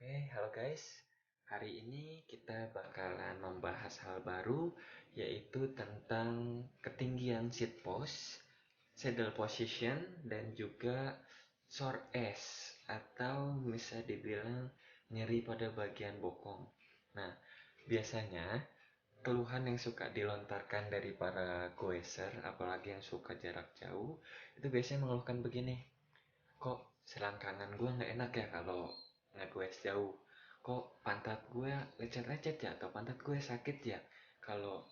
Halo guys. Hari ini kita bakalan membahas hal baru, yaitu tentang ketinggian seat post, saddle position, dan juga sore ass atau bisa dibilang nyeri pada bagian bokong. Nah, biasanya keluhan yang suka dilontarkan dari para goeser, apalagi yang suka jarak jauh, itu biasanya mengeluhkan begini. Kok selangkangan gue nggak enak ya kalau ngegoes jauh? Kok pantat gue lecet-lecet ya? Atau pantat gue sakit ya kalau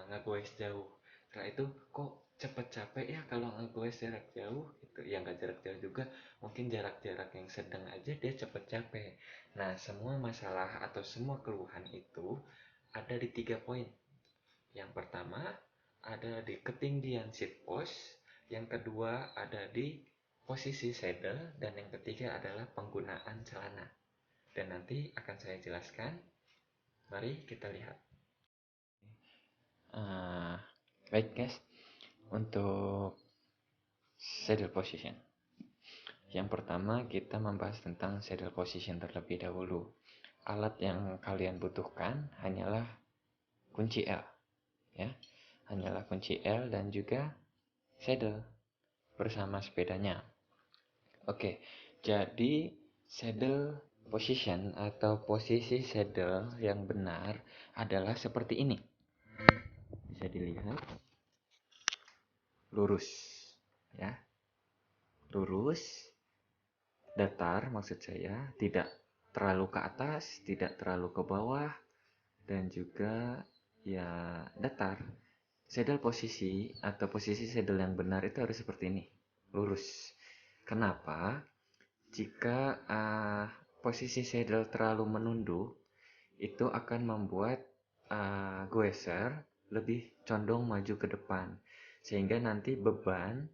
ngegoes jauh? Setelah itu kok cepet capek ya kalau ngegoes jarak jauh? Itu ya nggak jarak jauh juga, mungkin jarak-jarak yang sedang aja dia cepet capek. Nah, semua masalah atau semua keluhan itu ada di 3 poin. Yang pertama ada di ketinggian seat post, yang kedua ada di posisi saddle, dan yang ketiga adalah penggunaan celana. Dan nanti akan saya jelaskan. Mari kita lihat. Uh, Baik guys, untuk saddle position. Yang pertama kita membahas tentang saddle position terlebih dahulu. Alat yang kalian butuhkan hanyalah kunci L, ya, hanyalah kunci L dan juga saddle bersama sepedanya. Oke, jadi saddle position atau posisi saddle yang benar adalah seperti ini. Bisa dilihat lurus, ya, lurus, datar maksud saya, tidak terlalu ke atas, tidak terlalu ke bawah, dan juga ya datar. Saddle posisi atau posisi saddle yang benar itu harus seperti ini, lurus. Kenapa? Jika posisi saddle terlalu menunduk, itu akan membuat goeser lebih condong maju ke depan, sehingga nanti beban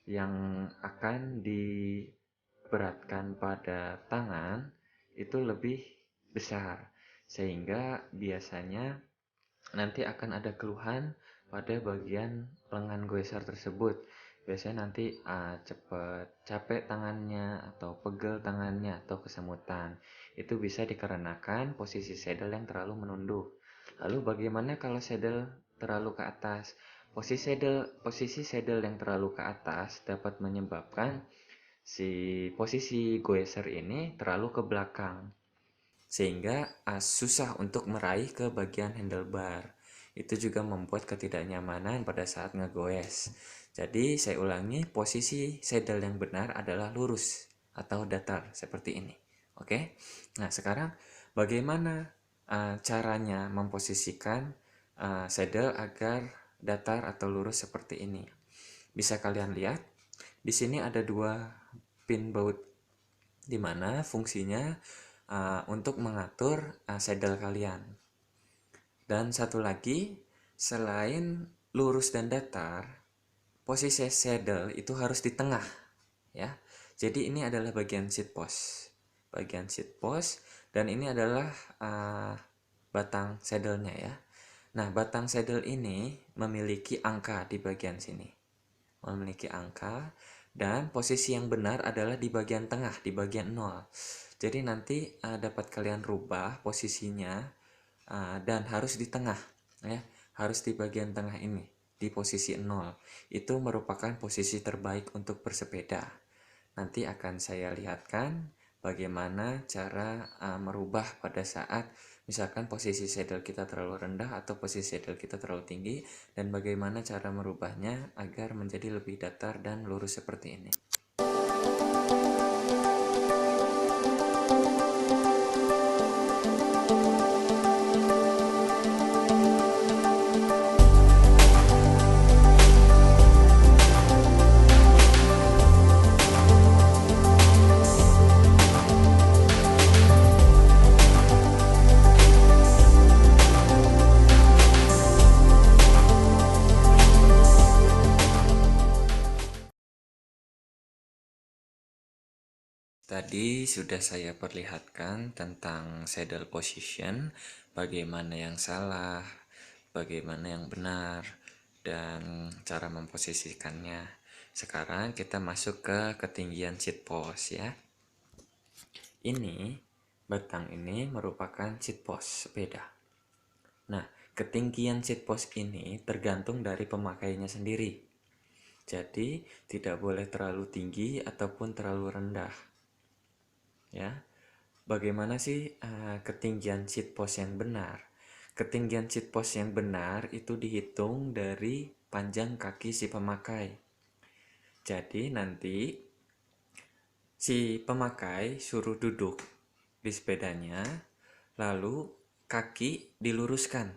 yang akan diberatkan pada tangan itu lebih besar, sehingga biasanya nanti akan ada keluhan pada bagian lengan goeser tersebut. Biasanya nanti cepet capek tangannya, atau pegel tangannya, atau kesemutan. Itu bisa dikarenakan posisi saddle yang terlalu menunduk. Lalu bagaimana kalau saddle terlalu ke atas? Posisi saddle yang terlalu ke atas dapat menyebabkan si posisi goeser ini terlalu ke belakang, sehingga susah untuk meraih ke bagian handlebar. Itu juga membuat ketidaknyamanan pada saat ngegoes. Jadi saya ulangi, posisi saddle yang benar adalah lurus atau datar seperti ini. Oke. Nah, sekarang bagaimana caranya memposisikan saddle agar datar atau lurus seperti ini? Bisa kalian lihat di sini ada 2 pin baut, di mana fungsinya untuk mengatur saddle kalian. Dan satu lagi, selain lurus dan datar, posisi saddle itu harus di tengah, ya. Jadi ini adalah bagian seat post, dan ini adalah batang saddle-nya, ya. Nah, batang saddle ini memiliki angka di bagian sini, dan posisi yang benar adalah di bagian tengah, di bagian 0. Jadi nanti dapat kalian rubah posisinya, dan harus di tengah, ya, harus di bagian tengah ini, di posisi 0. Itu merupakan posisi terbaik untuk bersepeda. Nanti akan saya lihatkan bagaimana cara merubah pada saat misalkan posisi saddle kita terlalu rendah atau posisi saddle kita terlalu tinggi, dan bagaimana cara merubahnya agar menjadi lebih datar dan lurus seperti ini. Tadi sudah saya perlihatkan tentang saddle position, bagaimana yang salah, bagaimana yang benar, dan cara memposisikannya. Sekarang kita masuk ke ketinggian seat post, ya. Ini Batang ini merupakan seat post sepeda. Nah, ketinggian seat post ini tergantung dari pemakainya sendiri. Jadi, tidak boleh terlalu tinggi ataupun terlalu rendah. Ya, bagaimana sih ketinggian seat post yang benar? Ketinggian seat post yang benar itu dihitung dari panjang kaki si pemakai. Jadi nanti si pemakai suruh duduk di sepedanya, lalu kaki diluruskan,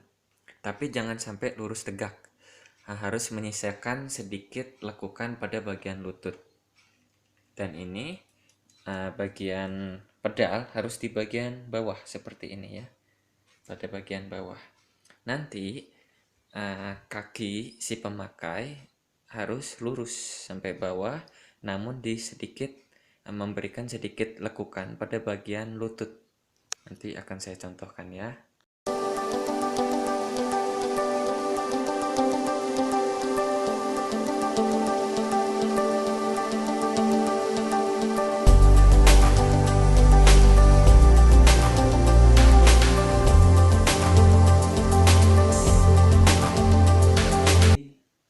tapi jangan sampai lurus tegak. Harus menyisakan sedikit lekukan pada bagian lutut. Dan ini bagian pedal harus di bagian bawah seperti ini ya, pada bagian bawah. Nanti kaki si pemakai harus lurus sampai bawah, namun memberikan sedikit lekukan pada bagian lutut. Nanti akan saya contohkan ya.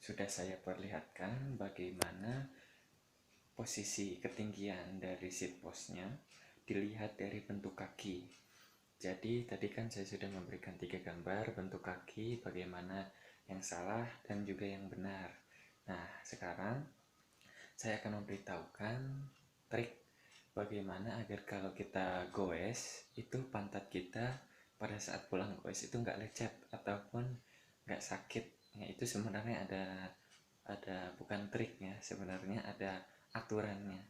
Sudah saya perlihatkan bagaimana posisi ketinggian dari seat postnya dilihat dari bentuk kaki. Jadi tadi kan saya sudah memberikan 3 gambar bentuk kaki, bagaimana yang salah dan juga yang benar. Nah, sekarang saya akan memberitahukan trik bagaimana agar kalau kita goes, itu pantat kita pada saat pulang goes itu nggak lecet ataupun nggak sakit. Ya, itu sebenarnya ada bukan triknya, sebenarnya ada aturannya.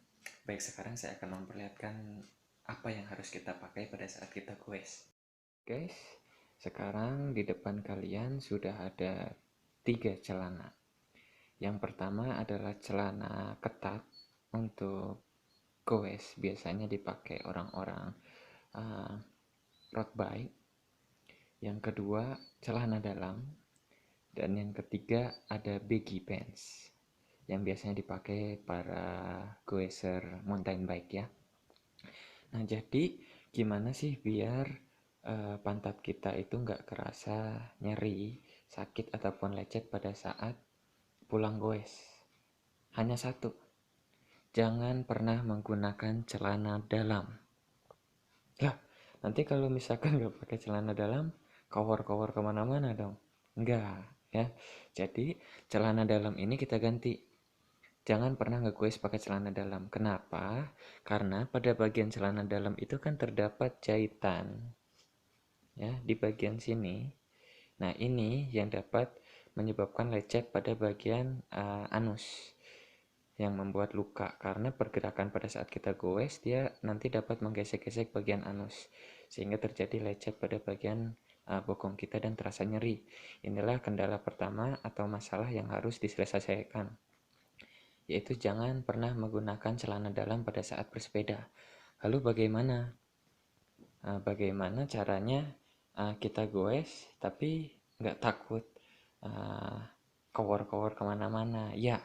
Baik, sekarang saya akan memperlihatkan apa yang harus kita pakai pada saat kita goes. Guys, sekarang di depan kalian sudah ada 3 celana. Yang pertama adalah celana ketat untuk goes, biasanya dipakai orang-orang road bike. Yang kedua celana dalam, dan yang ketiga ada baggy pants yang biasanya dipakai para goeser mountain bike ya. Nah, jadi gimana sih biar pantat kita itu nggak kerasa nyeri, sakit ataupun lecet pada saat pulang goes? Hanya satu, jangan pernah menggunakan celana dalam. Lah, nanti kalau misalkan nggak pakai celana dalam, cover-cover kemana-mana dong? Enggak ya. Jadi celana dalam ini kita ganti. Jangan pernah nge-goes pakai celana dalam. Kenapa? Karena pada bagian celana dalam itu kan terdapat jahitan ya di bagian sini. Nah, ini yang dapat menyebabkan lecet pada bagian anus yang membuat luka, karena pergerakan pada saat kita goes dia nanti dapat menggesek-gesek bagian anus sehingga terjadi lecet pada bagian bokong kita dan terasa nyeri. Inilah kendala pertama atau masalah yang harus diselesaikan, yaitu jangan pernah menggunakan celana dalam pada saat bersepeda. Lalu bagaimana caranya kita goes tapi nggak takut cover-cover kemana-mana? Ya,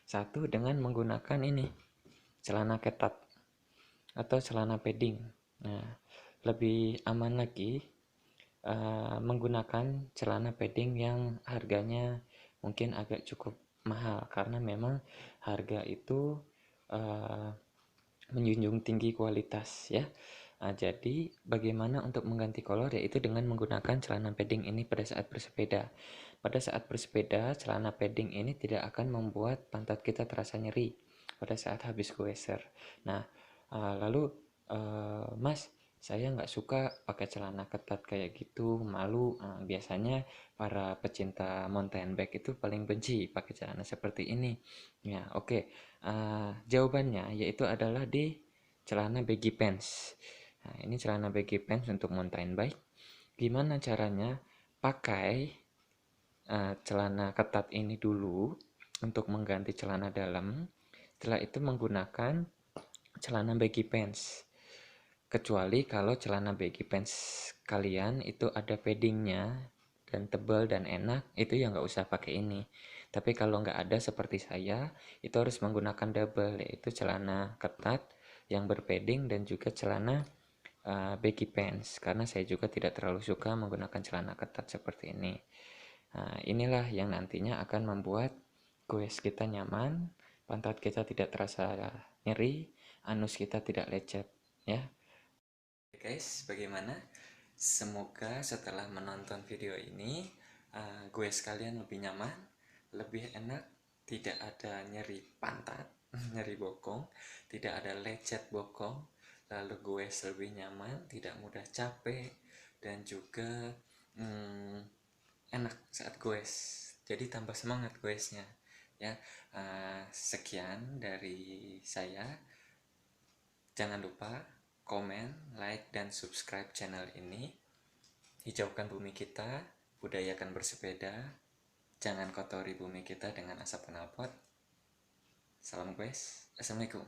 satu, dengan menggunakan ini celana ketat atau celana padding. Nah, lebih aman lagi menggunakan celana padding yang harganya mungkin agak cukup mahal, karena memang harga itu menjunjung tinggi kualitas ya. Jadi bagaimana untuk mengganti kolor, yaitu dengan menggunakan celana padding ini pada saat bersepeda. Pada saat bersepeda, celana padding ini tidak akan membuat pantat kita terasa nyeri pada saat habis goeser. Nah, lalu Mas, saya nggak suka pakai celana ketat kayak gitu, malu. Biasanya para pecinta mountain bike itu paling benci pakai celana seperti ini. Ya, oke. Jawabannya yaitu adalah di celana baggy pants. Nah, ini celana baggy pants untuk mountain bike. Gimana caranya? Pakai celana ketat ini dulu untuk mengganti celana dalam. Setelah itu menggunakan celana baggy pants. Kecuali kalau celana baggy pants kalian itu ada paddingnya dan tebal dan enak, itu ya nggak usah pakai ini. Tapi kalau nggak ada seperti saya, itu harus menggunakan double, yaitu celana ketat yang berpadding dan juga celana baggy pants, karena saya juga tidak terlalu suka menggunakan celana ketat seperti ini. Nah, inilah yang nantinya akan membuat goes kita nyaman, pantat kita tidak terasa nyeri, anus kita tidak lecet, ya. Oke guys, bagaimana? Semoga setelah menonton video ini, goes kalian lebih nyaman, lebih enak, tidak ada nyeri pantat, nyeri bokong, tidak ada lecet bokong, lalu goes lebih nyaman, tidak mudah capek, dan juga enak saat goes. Jadi tambah semangat goesnya. Ya, sekian dari saya. Jangan lupa komen, like, dan subscribe channel ini. Hijaukan bumi kita, budayakan bersepeda, jangan kotori bumi kita dengan asap knalpot. Salam guys, assalamualaikum.